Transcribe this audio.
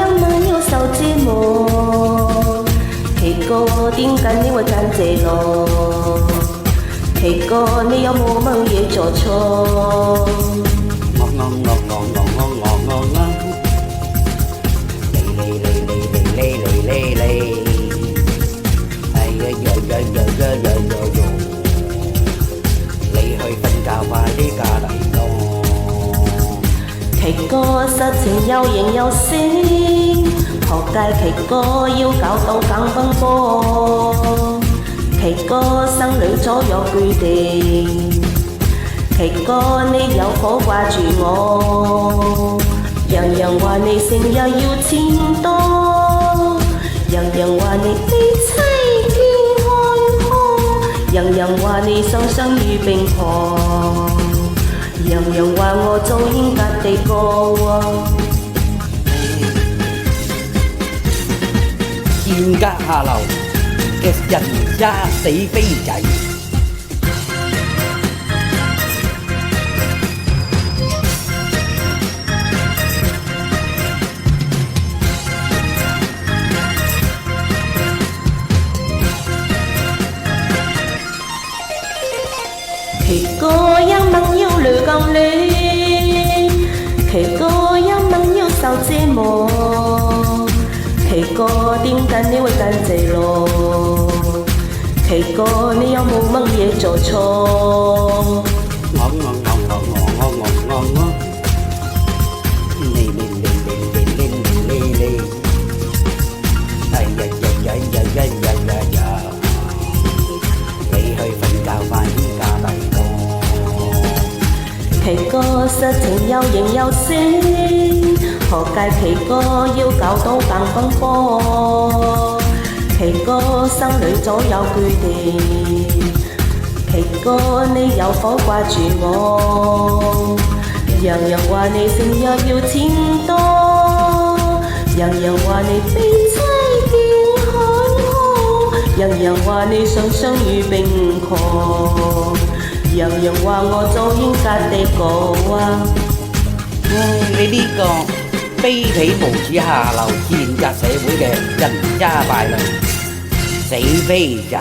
因為要受折磨，奇哥點解你會揀這路？奇哥你有冇乜嘢做錯？奇哥實情有型有聲，學界奇哥要搞到更奔波。奇哥生女左右決定，奇哥你有否掛住我？人人話你成日要錢多，人人話你悲妻見看破，人人話你雙雙與並婆。人人話我做嚴格地過，賤格下流嘅人渣死飛仔。奇哥一問要累咁亂，奇哥一問要受折磨，奇哥點解你會揀這路？奇哥你有冇乜嘢做錯？奇哥實情有型有聲，學界奇哥要搞到更奔波。奇哥生女左右決定，奇哥你有否掛住我？人人話你成日要錢多，人人話你悲妻見看破，人人話你雙雙與並婆。人人話我做嚴格地過啊！你呢個卑鄙無恥下流賤格社會嘅人渣敗類，死飛仔！